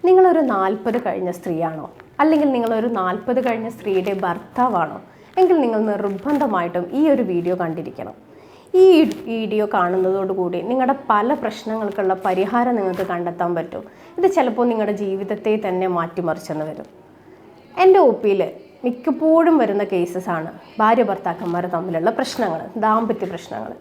നിങ്ങളൊരു 40 കഴിഞ്ഞ സ്ത്രീയാണോ, അല്ലെങ്കിൽ നിങ്ങളൊരു 40 കഴിഞ്ഞ സ്ത്രീയുടെ ഭർത്താവാണോ എങ്കിൽ നിങ്ങൾ നിർബന്ധമായിട്ടും ഈ ഒരു വീഡിയോ കണ്ടിരിക്കണം. ഈ വീഡിയോ കാണുന്നതോടുകൂടി നിങ്ങളുടെ പല പ്രശ്നങ്ങൾക്കുള്ള പരിഹാരം നിങ്ങൾക്ക് കണ്ടെത്താൻ പറ്റും. ഇത് ചിലപ്പോൾ നിങ്ങളുടെ ജീവിതത്തെ തന്നെ മാറ്റിമറിച്ചെന്ന് വരും. എൻ്റെ ഒ.പിയിൽ മിക്കപ്പോഴും വരുന്ന കേസസാണ് ഭാര്യ ഭർത്താക്കന്മാർ തമ്മിലുള്ള പ്രശ്നങ്ങൾ, ദാമ്പത്യ പ്രശ്നങ്ങൾ.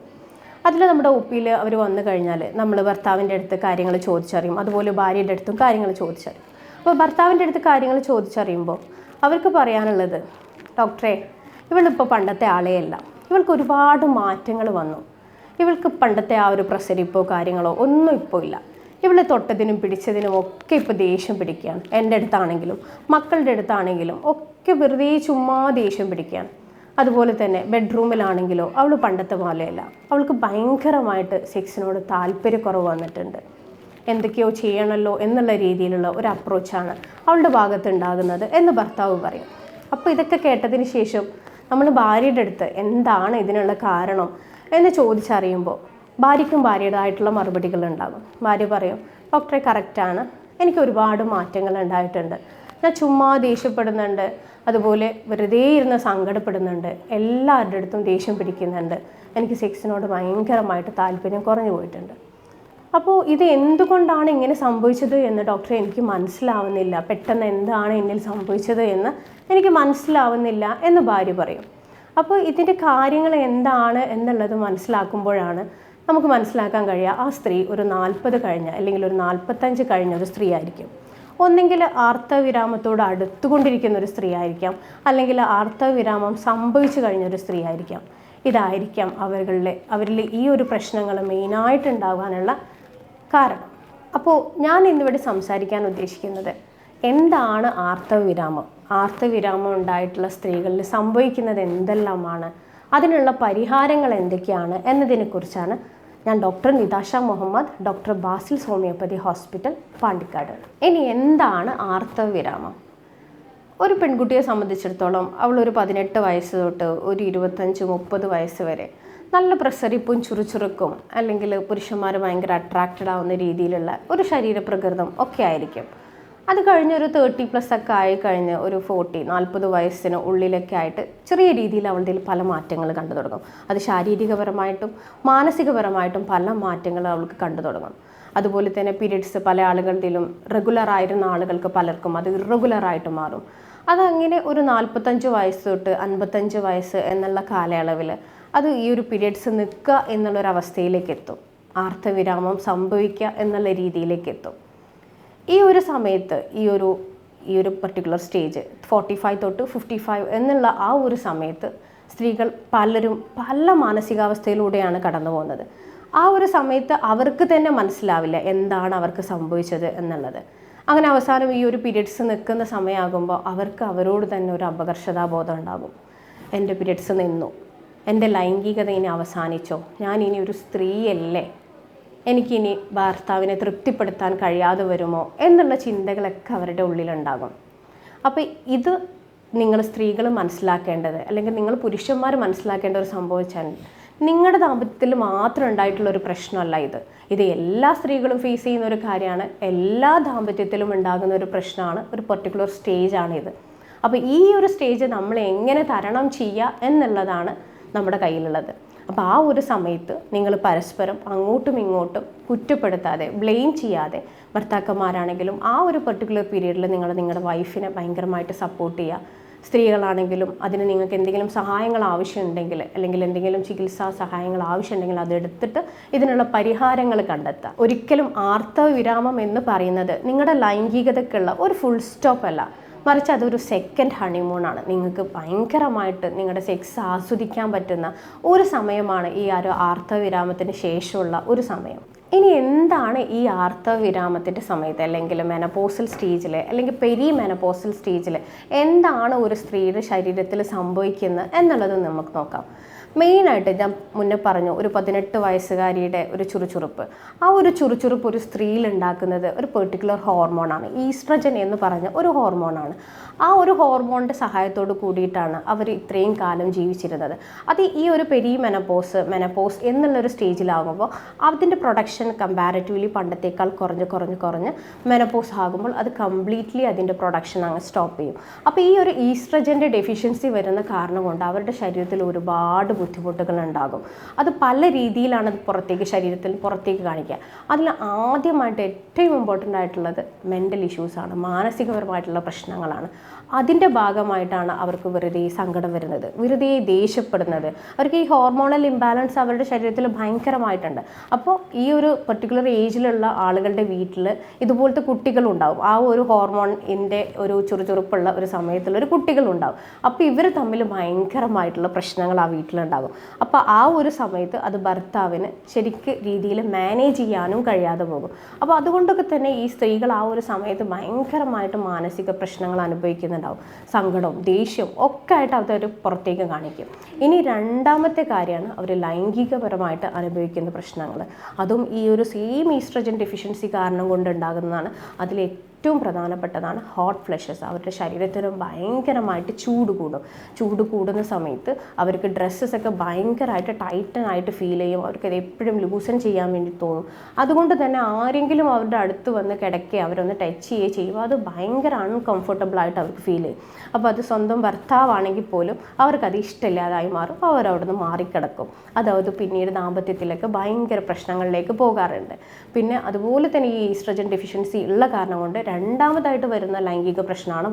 അതിൽ നമ്മുടെ ഒ.പിയിൽ അവർ വന്നു കഴിഞ്ഞാൽ നമ്മൾ ഭർത്താവിൻ്റെ അടുത്ത് കാര്യങ്ങൾ ചോദിച്ചറിയും, അതുപോലെ ഭാര്യയുടെ അടുത്തും കാര്യങ്ങൾ ചോദിച്ചറിയും. അപ്പോൾ ഭർത്താവിൻ്റെ അടുത്ത് കാര്യങ്ങൾ ചോദിച്ചറിയുമ്പോൾ അവർക്ക് പറയാനുള്ളത്, ഡോക്ടറെ ഇവളിപ്പോൾ പണ്ടത്തെ ആളെയല്ല, ഇവൾക്ക് ഒരുപാട് മാറ്റങ്ങൾ വന്നു, ഇവൾക്ക് പണ്ടത്തെ ആ ഒരു പ്രസരിപ്പോ കാര്യങ്ങളോ ഒന്നും ഇപ്പോൾ ഇല്ല, ഇവളെ തൊട്ടതിനും പിടിച്ചതിനും ഒക്കെ ഇപ്പോൾ ദേഷ്യം പിടിക്കുകയാണ്. എൻ്റെ അടുത്താണെങ്കിലും മക്കളുടെ അടുത്താണെങ്കിലും ഒക്കെ വെറുതെ ചുമ്മാ ദേഷ്യം പിടിക്കുകയാണ്. അതുപോലെ തന്നെ ബെഡ്റൂമിലാണെങ്കിലോ അവൾ പണ്ടത്തെ പോലെയല്ല, അവൾക്ക് ഭയങ്കരമായിട്ട് സെക്സിനോട് താല്പര്യക്കുറവ് വന്നിട്ടുണ്ട്, എന്തൊക്കെയോ ചെയ്യണമല്ലോ എന്നുള്ള രീതിയിലുള്ള ഒരു അപ്രോച്ചാണ് അവളുടെ ഭാഗത്തുണ്ടാകുന്നത് എന്ന് ഭർത്താവ് പറയും. അപ്പോൾ ഇതൊക്കെ കേട്ടതിന് ശേഷം നമ്മൾ ഭാര്യയുടെ അടുത്ത് എന്താണ് ഇതിനുള്ള കാരണം എന്ന് ചോദിച്ചറിയുമ്പോൾ ഭാര്യയ്ക്കും ഭാര്യയുടേതായിട്ടുള്ള മറുപടികൾ ഉണ്ടാകും. ഭാര്യ പറയും, ഡോക്ടറെ കറക്റ്റാണ്, എനിക്ക് ഒരുപാട് മാറ്റങ്ങൾ ഉണ്ടായിട്ടുണ്ട്, ഞാൻ ചുമ്മാ ദേഷ്യപ്പെടുന്നുണ്ട്, അതുപോലെ വെറുതെ ഇരുന്ന് സങ്കടപ്പെടുന്നുണ്ട്, എല്ലാവരുടെ അടുത്തും ദേഷ്യം പിടിക്കുന്നുണ്ട്, എനിക്ക് സെക്സിനോട് ഭയങ്കരമായിട്ട് താല്പര്യം കുറഞ്ഞു പോയിട്ടുണ്ട്. അപ്പോൾ ഇത് എന്തുകൊണ്ടാണ് ഇങ്ങനെ സംഭവിച്ചത് എന്ന് ഡോക്ടറെ എനിക്ക് മനസ്സിലാവുന്നില്ല, പെട്ടെന്ന് എന്താണ് എന്നിൽ സംഭവിച്ചത് എന്ന് എനിക്ക് മനസ്സിലാവുന്നില്ല എന്ന് ഭാര്യ പറയും. അപ്പോൾ ഇതിൻ്റെ കാര്യങ്ങൾ എന്താണ് എന്നുള്ളത് മനസ്സിലാക്കുമ്പോഴാണ് നമുക്ക് മനസ്സിലാക്കാൻ കഴിയുക ആ സ്ത്രീ ഒരു 40 കഴിഞ്ഞ അല്ലെങ്കിൽ ഒരു 45 കഴിഞ്ഞ ഒരു സ്ത്രീ ആയിരിക്കും. ഒന്നെങ്കിൽ ആർത്തവവിരാമത്തോട് അടുത്തുകൊണ്ടിരിക്കുന്ന ഒരു സ്ത്രീ ആയിരിക്കാം, അല്ലെങ്കിൽ ആർത്തവവിരാമം സംഭവിച്ചു കഴിഞ്ഞൊരു സ്ത്രീ ആയിരിക്കാം. ഇതായിരിക്കാം അവരിൽ ഈ ഒരു പ്രശ്നങ്ങൾ മെയിനായിട്ടുണ്ടാകാനുള്ള കാരണം. അപ്പോൾ ഞാൻ ഇന്നിവിടെ സംസാരിക്കാൻ ഉദ്ദേശിക്കുന്നത് എന്താണ് ആർത്തവവിരാമം, ആർത്തവവിരാമം ഉണ്ടായിട്ടുള്ള സ്ത്രീകളിൽ സംഭവിക്കുന്നത് എന്തെല്ലാമാണ്, അതിനുള്ള പരിഹാരങ്ങൾ എന്തൊക്കെയാണ് എന്നതിനെക്കുറിച്ചാണ് ഞാൻ doctor Nitasha Muhammad, doctor Basil's homoeopathy hospital, Pandikkad. ഇനി എന്താണ് ആർത്തവവിരാമം? ഒരു പെൺകുട്ടിയെ സംബന്ധിച്ചിടത്തോളം അവൾ ഒരു 18 വയസ്സ് തൊട്ട് ഒരു 25-30 വയസ്സ് വരെ നല്ല പ്രസരിപ്പും ചുറുചുറുക്കും, അല്ലെങ്കിൽ പുരുഷന്മാർ ഭയങ്കര അട്രാക്റ്റഡ് ആവുന്ന രീതിയിലുള്ള ഒരു ശരീരപ്രകൃതം ഒക്കെ ആയിരിക്കും. അത് കഴിഞ്ഞൊരു 30+ ഒക്കെ ആയിക്കഴിഞ്ഞ് ഒരു 40 വയസ്സിന് ഉള്ളിലൊക്കെ ആയിട്ട് ചെറിയ രീതിയിൽ അവളുടെ പല മാറ്റങ്ങൾ കണ്ടു തുടങ്ങും. അത് ശാരീരികപരമായിട്ടും മാനസികപരമായിട്ടും പല മാറ്റങ്ങൾ അവൾക്ക് കണ്ടു തുടങ്ങും. അതുപോലെ തന്നെ പീരിയഡ്സ് പല ആളുകളുടെയും റെഗുലർ ആയിരുന്ന ആളുകൾക്ക് പലർക്കും അത് ഇറഗുലറായിട്ട് മാറും. അതങ്ങനെ ഒരു 45 വയസ്സ് തൊട്ട് 55 വയസ്സ് എന്നുള്ള കാലയളവിൽ അത് ഈ ഒരു പീരിയഡ്സ് നിൽക്കുക എന്നുള്ളൊരവസ്ഥയിലേക്ക് എത്തും, ആർത്തവിരാമം സംഭവിക്കുക എന്നുള്ള രീതിയിലേക്ക് എത്തും. ഈ ഒരു സമയത്ത് ഈ ഒരു പർട്ടിക്കുലർ സ്റ്റേജ് 45 തൊട്ട് 55 എന്നുള്ള ആ ഒരു സമയത്ത് സ്ത്രീകൾ പലരും പല മാനസികാവസ്ഥയിലൂടെയാണ് കടന്നു പോകുന്നത്. ആ ഒരു സമയത്ത് അവർക്ക് തന്നെ മനസ്സിലാവില്ല എന്താണ് അവർക്ക് സംഭവിച്ചത് എന്നുള്ളത്. അങ്ങനെ അവസാനം ഈ ഒരു പീരിയഡ്സ് നിൽക്കുന്ന സമയമാകുമ്പോൾ അവർക്ക് അവരോട് തന്നെ ഒരു അപകർഷതാബോധം ഉണ്ടാകും. എൻ്റെ പീരിയഡ്സ് നിന്നു, എൻ്റെ ലൈംഗികത ഇനി അവസാനിച്ചോ, ഞാൻ ഇനി ഒരു സ്ത്രീയല്ലേ, എനിക്കിനി ഭർത്താവിനെ തൃപ്തിപ്പെടുത്താൻ കഴിയാതെ വരുമോ എന്നുള്ള ചിന്തകളൊക്കെ അവരുടെ ഉള്ളിലുണ്ടാകും. അപ്പോൾ ഇത് നിങ്ങൾ സ്ത്രീകൾ മനസ്സിലാക്കേണ്ടത്, അല്ലെങ്കിൽ നിങ്ങൾ പുരുഷന്മാർ മനസ്സിലാക്കേണ്ട ഒരു സംഭവിച്ചാൽ നിങ്ങളുടെ ദാമ്പത്യത്തിൽ മാത്രം ഉണ്ടായിട്ടുള്ളൊരു പ്രശ്നമല്ല ഇത് എല്ലാ സ്ത്രീകളും ഫേസ് ചെയ്യുന്ന ഒരു കാര്യമാണ്, എല്ലാ ദാമ്പത്യത്തിലും ഉണ്ടാകുന്ന ഒരു പ്രശ്നമാണ്, ഒരു പർട്ടിക്കുലർ സ്റ്റേജാണിത്. അപ്പോൾ ഈ ഒരു സ്റ്റേജ് നമ്മൾ എങ്ങനെ തരണം ചെയ്യുക എന്നുള്ളതാണ് നമ്മുടെ കയ്യിലുള്ളത്. അപ്പോൾ ആ ഒരു സമയത്ത് നിങ്ങൾ പരസ്പരം അങ്ങോട്ടും ഇങ്ങോട്ടും കുറ്റപ്പെടുത്താതെ, ബ്ലെയിം ചെയ്യാതെ, ഭർത്താക്കന്മാരാണെങ്കിലും ആ ഒരു പർട്ടിക്കുലർ പീരീഡിൽ നിങ്ങളുടെ വൈഫിനെ ഭയങ്കരമായിട്ട് സപ്പോർട്ട് ചെയ്യുക. സ്ത്രീകളാണെങ്കിലും അതിന് നിങ്ങൾക്ക് എന്തെങ്കിലും സഹായങ്ങൾ ആവശ്യമുണ്ടെങ്കിൽ, അല്ലെങ്കിൽ എന്തെങ്കിലും ചികിത്സാ സഹായങ്ങൾ ആവശ്യമുണ്ടെങ്കിൽ അതെടുത്തിട്ട് ഇതിനുള്ള പരിഹാരങ്ങൾ കണ്ടെത്തുക. ഒരിക്കലും ആർത്തവവിരാമം എന്ന് പറയുന്നത് നിങ്ങളുടെ ലൈംഗികതയ്ക്കുള്ള ഒരു ഫുൾ സ്റ്റോപ്പ് അല്ല, മറിച്ച് അതൊരു സെക്കൻഡ് ഹണിമൂണാണ്. നിങ്ങൾക്ക് ഭയങ്കരമായിട്ട് നിങ്ങളുടെ സെക്സ് ആസ്വദിക്കാൻ പറ്റുന്ന ഒരു സമയമാണ് ഈ ഒരു ആർത്തവവിരാമത്തിന് ശേഷമുള്ള ഒരു സമയം. ഇനി എന്താണ് ഈ ആർത്തവവിരാമത്തിൻ്റെ സമയത്ത്, അല്ലെങ്കിൽ മെനപ്പോസൽ സ്റ്റേജിൽ, അല്ലെങ്കിൽ പെരി മെനപ്പോസൽ സ്റ്റേജിൽ എന്താണ് ഒരു സ്ത്രീയുടെ ശരീരത്തിൽ സംഭവിക്കുന്നത് എന്നുള്ളത് നമുക്ക് നോക്കാം. മെയിനായിട്ട് ഞാൻ മുന്നേ പറഞ്ഞു ഒരു 18 വയസ്സുകാരിയുടെ ഒരു ചുറുചുറുപ്പ്, ആ ഒരു ചുറുചുറുപ്പ് ഒരു സ്ത്രീയിൽ ഉണ്ടാക്കുന്നത് ഒരു പെർട്ടിക്കുലർ ഹോർമോണാണ്, ഈസ്ട്രജൻ എന്ന് പറഞ്ഞ ഒരു ഹോർമോണാണ്. ആ ഒരു ഹോർമോണിൻ്റെ സഹായത്തോട് കൂടിയിട്ടാണ് അവർ ഇത്രയും കാലം ജീവിച്ചിരുന്നത്. അത് ഈ ഒരു മെനപ്പോസ് എന്നുള്ളൊരു സ്റ്റേജിലാകുമ്പോൾ അതിൻ്റെ പ്രൊഡക്ഷൻ കമ്പാരിറ്റീവ്ലി പണ്ടത്തേക്കാൾ കുറഞ്ഞ് മെനപ്പോസ് ആകുമ്പോൾ അത് കംപ്ലീറ്റ്ലി അതിൻ്റെ പ്രൊഡക്ഷൻ അങ്ങ് സ്റ്റോപ്പ് ചെയ്യും. അപ്പോൾ ഈ ഒരു ഈസ്ട്രജൻ്റെ ഡെഫിഷ്യൻസി വരുന്ന കാരണം കൊണ്ട് അവരുടെ ശരീരത്തിൽ ഒരുപാട് ബുദ്ധിമുട്ടുകൾ ഉണ്ടാകും. അത് പല രീതിയിലാണ് അത് ശരീരത്തിൽ പുറത്തേക്ക് കാണിക്കുക. അതിൽ ആദ്യമായിട്ട് ഏറ്റവും ഇമ്പോർട്ടൻ്റ് ആയിട്ടുള്ളത് മെൻ്റൽ ഇഷ്യൂസാണ്, മാനസികപരമായിട്ടുള്ള പ്രശ്നങ്ങളാണ്. അതിൻ്റെ ഭാഗമായിട്ടാണ് അവർക്ക് വെറുതെ സങ്കടം വരുന്നത്, വെറുതെ ദേഷ്യപ്പെടുന്നത്. അവർക്ക് ഈ ഹോർമോണൽ ഇംബാലൻസ് അവരുടെ ശരീരത്തിൽ ഭയങ്കരമായിട്ടുണ്ട്. അപ്പോൾ ഈ ഒരു പെർട്ടിക്കുലർ ഏജിലുള്ള ആളുകളുടെ വീട്ടിൽ ഇതുപോലത്തെ കുട്ടികളുണ്ടാവും. ആ ഒരു ഹോർമോണിൻ്റെ ഒരു ചുറുചുറുപ്പുള്ള ഒരു സമയത്തുള്ളൊരു കുട്ടികളുണ്ടാവും. അപ്പോൾ ഇവർ തമ്മിൽ ഭയങ്കരമായിട്ടുള്ള പ്രശ്നങ്ങൾ ആ വീട്ടിലുണ്ടാകും. അപ്പോൾ ആ ഒരു സമയത്ത് അത് ഭർത്താവിന് ശരിക്ക് രീതിയിൽ മാനേജ് ചെയ്യാനും കഴിയാതെ പോകും. അപ്പോൾ അതുകൊണ്ടൊക്കെ തന്നെ ഈ സ്ത്രീകൾ ആ ഒരു സമയത്ത് ഭയങ്കരമായിട്ട് മാനസിക പ്രശ്നങ്ങൾ അനുഭവിക്കുന്നുണ്ടാവും. സങ്കടവും ദേഷ്യവും ഒക്കെ ആയിട്ട് അവർ പുറത്തേക്ക് കാണിക്കും. ഇനി രണ്ടാമത്തെ കാര്യമാണ് അവർ ലൈംഗികപരമായിട്ട് അനുഭവിക്കുന്ന പ്രശ്നങ്ങൾ. അതും ഈ ഒരു സെയിം ഈസ്ട്രജൻ ഡെഫിഷ്യൻസി കാരണം കൊണ്ടുണ്ടാകുന്നതാണ്. അതിൽ ഏറ്റവും പ്രധാനപ്പെട്ടതാണ് ഹോട്ട് ഫ്ലഷസ്. അവരുടെ ശരീരത്തിന് ഭയങ്കരമായിട്ട് ചൂട് കൂടുന്ന സമയത്ത് അവർക്ക് ഡ്രസ്സസൊക്കെ ഭയങ്കരമായിട്ട് ടൈറ്റനായിട്ട് ഫീൽ ചെയ്യും. അവർക്കത് എപ്പോഴും ലൂസൻ ചെയ്യാൻ വേണ്ടി തോന്നും. അതുകൊണ്ട് തന്നെ ആരെങ്കിലും അവരുടെ അടുത്ത് വന്ന് കിടക്കുക അവരൊന്ന് ടച്ച് ചെയ്യുമ്പോൾ അത് ഭയങ്കര അൺകംഫർട്ടബിളായിട്ട് അവർക്ക് ഫീൽ ചെയ്യും. അപ്പോൾ അത് സ്വന്തം ഭർത്താവാണെങ്കിൽ പോലും അവർക്കത് ഇഷ്ടമില്ലാതായി മാറും. അവരവിടുന്ന് മാറിക്കിടക്കും. അതായത് പിന്നീട് ദാമ്പത്യത്തിലൊക്കെ ഭയങ്കര പ്രശ്നങ്ങളിലേക്ക് പോകാറുണ്ട്. പിന്നെ അതുപോലെ തന്നെ ഈ ഈസ്ട്രജൻ ഡെഫിഷ്യൻസി ഉള്ള കാരണം കൊണ്ട് രണ്ടാമതായിട്ട് വരുന്ന ലൈംഗിക പ്രശ്നമാണ്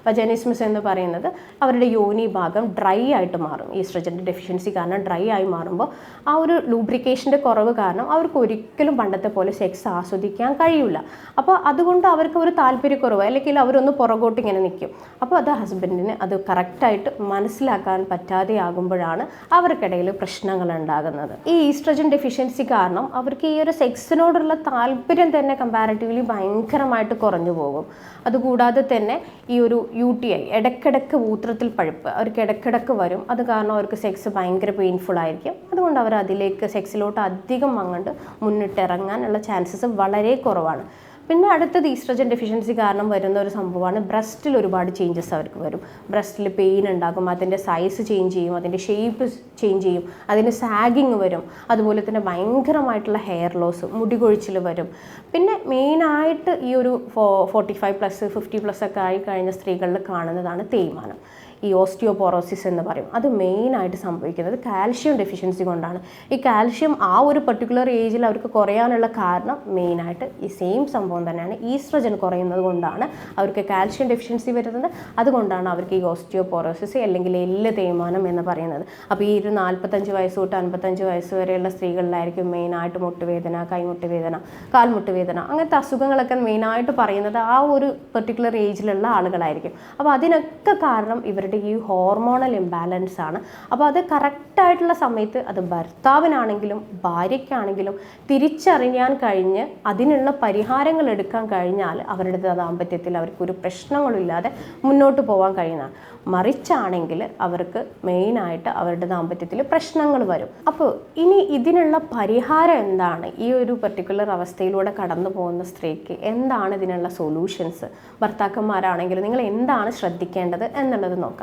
വജൈനിസ്മസ് എന്ന് പറയുന്നത് അവരുടെ യോനി ഭാഗം ഡ്രൈ ആയിട്ട് മാറും. ഈസ്ട്രജൻ്റെ ഡെഫിഷ്യൻസി കാരണം ഡ്രൈ ആയി മാറുമ്പോൾ ആ ഒരു ലൂബ്രിക്കേഷൻ്റെ കുറവ് കാരണം അവർക്ക് ഒരിക്കലും പണ്ടത്തെ പോലെ സെക്സ് ആസ്വദിക്കാൻ കഴിയില്ല. അപ്പോൾ അതുകൊണ്ട് അവർക്ക് ഒരു താല്പര്യക്കുറവ് അല്ലെങ്കിൽ അവരൊന്ന് പുറകോട്ട് ഇങ്ങനെ നിൽക്കും. അപ്പോൾ അത് ഹസ്ബൻഡിന് അത് കറക്റ്റായിട്ട് മനസ്സിലാക്കാൻ പറ്റാതെ ആകുമ്പോഴാണ് അവർക്കിടയിൽ പ്രശ്നങ്ങൾ ഉണ്ടാകുന്നത്. ഈ ഈസ്ട്രജൻ ഡെഫിഷ്യൻസി കാരണം അവർക്ക് ഈ ഒരു സെക്സിനോടുള്ള താല്പര്യം തന്നെ കമ്പാരിറ്റീവ്ലി ഭയങ്കരമായിട്ട് കുറഞ്ഞു പോകും. അതുകൂടാതെ തന്നെ ഈ ഒരു UTI ഇടയ്ക്കിടയ്ക്ക് മൂത്രത്തിൽ പഴുപ്പ് അവർക്ക് ഇടയ്ക്കിടയ്ക്ക് വരും. അത് കാരണം അവർക്ക് സെക്സ് ഭയങ്കര പെയിൻഫുൾ ആയിരിക്കും. അതുകൊണ്ട് അവർ അതിലേക്ക് സെക്സിലോട്ട് അധികം അങ്ങോട്ട് മുന്നിട്ടിറങ്ങാനുള്ള ചാൻസസ് വളരെ കുറവാണ്. പിന്നെ അടുത്തത് ഈസ്ട്രജൻ ഡെഫിഷ്യൻസി കാരണം വരുന്ന ഒരു സംഭവമാണ് ബ്രസ്റ്റിൽ ഒരുപാട് ചേഞ്ചസ് അവർക്ക് വരും. ബ്രസ്റ്റിൽ പെയിൻ ഉണ്ടാകും, അതിൻ്റെ സൈസ് ചേഞ്ച് ചെയ്യും, അതിൻ്റെ ഷേപ്പ് ചേഞ്ച് ചെയ്യും, അതിന് സാഗിങ് വരും. അതുപോലെ തന്നെ ഭയങ്കരമായിട്ടുള്ള ഹെയർ ലോസ്, മുടി കൊഴിച്ചിൽ വരും. പിന്നെ മെയിനായിട്ട് ഈ ഒരു 45+, 50+ ഒക്കെ ആയി കഴിഞ്ഞ സ്ത്രീകളിൽ കാണുന്നതാണ് തേയ്മാനം. ഈ ഓസ്റ്റിയോപോറോസിസ് എന്ന് പറയും. അത് മെയിനായിട്ട് സംഭവിക്കുന്നത് കാൽഷ്യം ഡെഫിഷ്യൻസി കൊണ്ടാണ്. ഈ കാൽഷ്യം ആ ഒരു പെർട്ടിക്കുലർ ഏജിൽ അവർക്ക് കുറയാനുള്ള കാരണം മെയിനായിട്ട് ഈ സെയിം സംഭവം തന്നെയാണ്. ഈസ്ട്രജൻ കുറയുന്നത് കൊണ്ടാണ് അവർക്ക് കാൽഷ്യം ഡെഫിഷ്യൻസി വരുന്നത്. അതുകൊണ്ടാണ് അവർക്ക് ഈ ഓസ്റ്റിയോപോറോസിസ് അല്ലെങ്കിൽ എല്ല് തേയ്മാനം എന്ന് പറയുന്നത്. അപ്പോൾ ഈ ഒരു 45 വയസ്സ് തൊട്ട് 55 വയസ്സ് വരെയുള്ള സ്ത്രീകളിലായിരിക്കും മെയിനായിട്ട് മുട്ടുവേദന, കൈമുട്ടുവേദന, കാൽമുട്ടുവേദന, അങ്ങനത്തെ അസുഖങ്ങളൊക്കെ മെയിനായിട്ട് പറയുന്നത് ആ ഒരു പെർട്ടിക്കുലർ ഏജിലുള്ള ആളുകളായിരിക്കും. അപ്പോൾ അതിനൊക്കെ കാരണം ഇവരുടെ ഈ ഹോർമോണൽ ഇംബാലൻസ് ആണ്. അപ്പോൾ അത് കറക്റ്റായിട്ടുള്ള സമയത്ത് അത് ഭർത്താവിനാണെങ്കിലും ഭാര്യയ്ക്കാണെങ്കിലും തിരിച്ചറിയാൻ കഴിഞ്ഞ് അതിനുള്ള പരിഹാരങ്ങൾ എടുക്കാൻ കഴിഞ്ഞാൽ അവരുടെ ദാമ്പത്യത്തിൽ അവർക്കൊരു പ്രശ്നങ്ങളില്ലാതെ മുന്നോട്ട് പോകാൻ കഴിയുന്നതാണ്. മറിച്ചാണെങ്കിൽ അവർക്ക് മെയിനായിട്ട് അവരുടെ ദാമ്പത്യത്തിൽ പ്രശ്നങ്ങൾ വരും. അപ്പോൾ ഇനി ഇതിനുള്ള പരിഹാരം എന്താണ്? ഈ ഒരു പെർട്ടിക്കുലർ അവസ്ഥയിലൂടെ കടന്നു പോകുന്ന സ്ത്രീക്ക് എന്താണ് ഇതിനുള്ള സൊല്യൂഷൻസ്? ഭർത്താക്കന്മാരാണെങ്കിൽ നിങ്ങൾ എന്താണ് ശ്രദ്ധിക്കേണ്ടത് എന്നുള്ളത് നോക്കാം.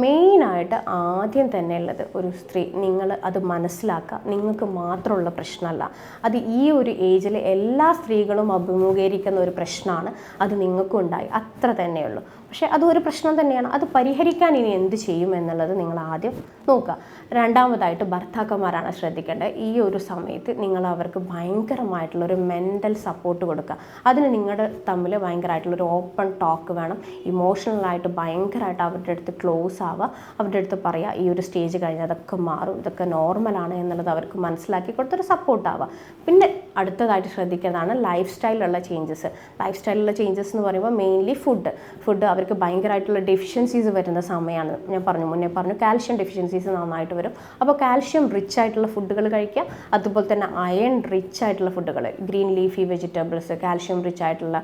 മെയിനായിട്ട് ആദ്യം തന്നെ ഉള്ളത് ഒരു സ്ത്രീ നിങ്ങൾ അത് മനസ്സിലാക്കുക, നിങ്ങൾക്ക് മാത്രമുള്ള പ്രശ്നമല്ല. അത് ഈ ഒരു ഏജിൽ എല്ലാ സ്ത്രീകളും അഭിമുഖീകരിക്കുന്ന ഒരു പ്രശ്നമാണ്. അത് നിങ്ങൾക്കും ഉണ്ടായി, അത്ര തന്നെയുള്ളൂ. പക്ഷേ അതൊരു പ്രശ്നം തന്നെയാണ്. അത് പരിഹരിക്കാൻ ഇനി എന്ത് ചെയ്യും എന്നുള്ളത് നിങ്ങൾ ആദ്യം നോക്കുക. രണ്ടാമതായിട്ട് ഭർത്താക്കന്മാരാണ് ശ്രദ്ധിക്കേണ്ടത്. ഈ ഒരു സമയത്ത് നിങ്ങൾ അവർക്ക് ഭയങ്കരമായിട്ടുള്ളൊരു മെൻ്റൽ സപ്പോർട്ട് കൊടുക്കുക. അതിന് നിങ്ങളുടെ തമ്മിൽ ഭയങ്കരമായിട്ടുള്ളൊരു ഓപ്പൺ ടോക്ക് വേണം. ഇമോഷണലായിട്ട് ഭയങ്കരമായിട്ട് അവരുടെ അടുത്ത് ക്ലോസ് ആവുക. അവരുടെ അടുത്ത് പറയുക ഈ ഒരു സ്റ്റേജ് കഴിഞ്ഞാൽ അതൊക്കെ മാറും, ഇതൊക്കെ നോർമലാണ് എന്നുള്ളത് അവർക്ക് മനസ്സിലാക്കി കൊടുത്തൊരു സപ്പോർട്ടാവുക. പിന്നെ അടുത്തതായിട്ട് ശ്രദ്ധിക്കേണ്ടതാണ് ലൈഫ് സ്റ്റൈലിലുള്ള ചേഞ്ചസ്. ലൈഫ് സ്റ്റൈലിലുള്ള ചേഞ്ചസ് എന്ന് പറയുമ്പോൾ മെയിൻലി ഫുഡ് അവർക്ക് ഭയങ്കരമായിട്ടുള്ള ഡെഫിഷ്യൻസീസ് വരുന്ന സമയമാണ്. ഞാൻ മുന്നേ പറഞ്ഞു കാൽഷ്യം ഡെഫിഷ്യൻസീസ് നന്നായിട്ട് വരും. അപ്പോൾ കാൽഷ്യം റിച്ച് ആയിട്ടുള്ള ഫുഡുകൾ കഴിക്കുക. അതുപോലെ തന്നെ അയൺ റിച്ച് ആയിട്ടുള്ള ഫുഡുകൾ, green leafy vegetables, calcium rich ആയിട്ടുള്ള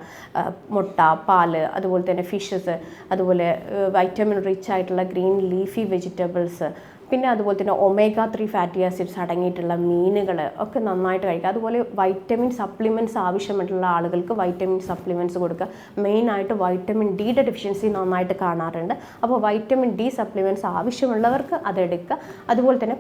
മുട്ട, പാല്, അതുപോലെ തന്നെ ഫിഷസ്, അതുപോലെ വൈറ്റമിൻ റിച്ച് ആയിട്ടുള്ള ഗ്രീൻ ലീഫി വെജിറ്റബിൾസ്. പിന്നെ അതുപോലെ തന്നെ omega-3 ഫാറ്റി ആസിഡ്സ് അടങ്ങിയിട്ടുള്ള മീനുകൾ ഒക്കെ നന്നായിട്ട് കഴിക്കുക. അതുപോലെ വൈറ്റമിൻ സപ്ലിമെൻറ്റ്സ് ആവശ്യമായിട്ടുള്ള ആളുകൾക്ക് വൈറ്റമിൻ സപ്ലിമെൻറ്റ്സ് കൊടുക്കുക. മെയിനായിട്ട് വൈറ്റമിൻ ഡിയുടെ ഡെഫിഷ്യൻസി നന്നായിട്ട് കാണാറുണ്ട്. അപ്പോൾ വൈറ്റമിൻ ഡി സപ്ലിമെൻറ്റ്സ് ആവശ്യമുള്ളവർക്ക് അതെടുക്കുക. അതുപോലെ തന്നെ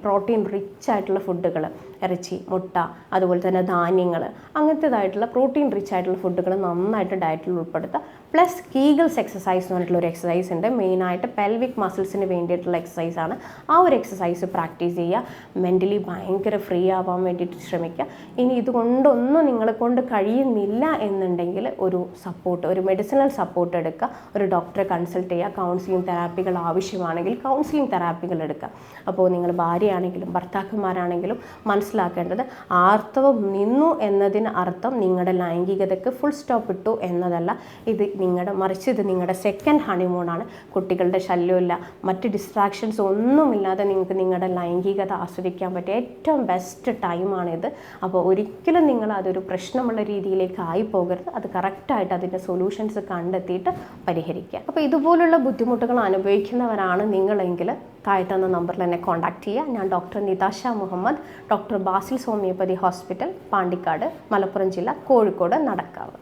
പ്രോട്ടീൻ റിച്ച് ആയിട്ടുള്ള ഫുഡുകൾ, ഇറച്ചി, മുട്ട, അതുപോലെ തന്നെ ധാന്യങ്ങൾ, അങ്ങനത്തേതായിട്ടുള്ള പ്രോട്ടീൻ റിച്ച് ആയിട്ടുള്ള ഫുഡുകൾ നന്നായിട്ട് ഡയറ്റിൽ ഉൾപ്പെടുത്തുക. പ്ലസ് കീഗിൾസ് എക്സസൈസ് എന്ന് പറഞ്ഞിട്ടുള്ള ഒരു എക്സസൈസ് ഉണ്ട്. മെയിനായിട്ട് പെൽവിക് മസിൽസിന് വേണ്ടിയിട്ടുള്ള എക്സസൈസാണ്. ആ ഒരു എക്സസൈസ് പ്രാക്ടീസ് ചെയ്യുക. മെൻ്റലി ഭയങ്കര ഫ്രീ ആവാൻ വേണ്ടിയിട്ട് ശ്രമിക്കുക. ഇനി ഇതുകൊണ്ടൊന്നും നിങ്ങളെ കൊണ്ട് കഴിയുന്നില്ല എന്നുണ്ടെങ്കിൽ ഒരു മെഡിസിനൽ സപ്പോർട്ട് എടുക്കുക. ഒരു ഡോക്ടറെ കൺസൾട്ട് ചെയ്യുക. കൗൺസിലിംഗ് തെറാപ്പികൾ ആവശ്യമാണെങ്കിൽ കൗൺസിലിംഗ് തെറാപ്പികൾ എടുക്കുക. അപ്പോൾ നിങ്ങൾ ഭാര്യയാണെങ്കിലും ഭർത്താക്കന്മാരാണെങ്കിലും മനസ്സിലാക്കേണ്ടത്, ആർത്തവം നിന്നു എന്നതിന് അർത്ഥം നിങ്ങളുടെ ലൈംഗികതയ്ക്ക് ഫുൾ സ്റ്റോപ്പ് ഇട്ടു എന്നതല്ല. മറിച്ച് ഇത് നിങ്ങളുടെ സെക്കൻഡ് ഹണിമൂണാണ്. കുട്ടികളുടെ ശല്യമില്ല, മറ്റ് ഡിസ്ട്രാക്ഷൻസ് ഒന്നുമില്ലാതെ നിങ്ങൾക്ക് നിങ്ങളുടെ ലൈംഗികത ആസ്വദിക്കാൻ പറ്റിയ ഏറ്റവും ബെസ്റ്റ് ടൈമാണിത്. അപ്പോൾ ഒരിക്കലും നിങ്ങൾ അതൊരു പ്രശ്നമുള്ള രീതിയിലേക്ക് ആയി പോകരുത്. അത് കറക്റ്റായിട്ട് അതിൻ്റെ സൊല്യൂഷൻസ് കണ്ടെത്തിയിട്ട് പരിഹരിക്കുക. അപ്പോൾ ഇതുപോലുള്ള ബുദ്ധിമുട്ടുകൾ അനുഭവിക്കുന്നവരാണ് നിങ്ങളെങ്കിൽ താഴെ തന്ന നമ്പറിൽ എന്നെ കോൺടാക്ട് ചെയ്യുക. ഞാൻ doctor Nitasha Muhammad, doctor Basil's homoeopathy hospital, Pandikkad, Malappuram ജില്ല, കോഴിക്കോട്, നടക്കാവ്.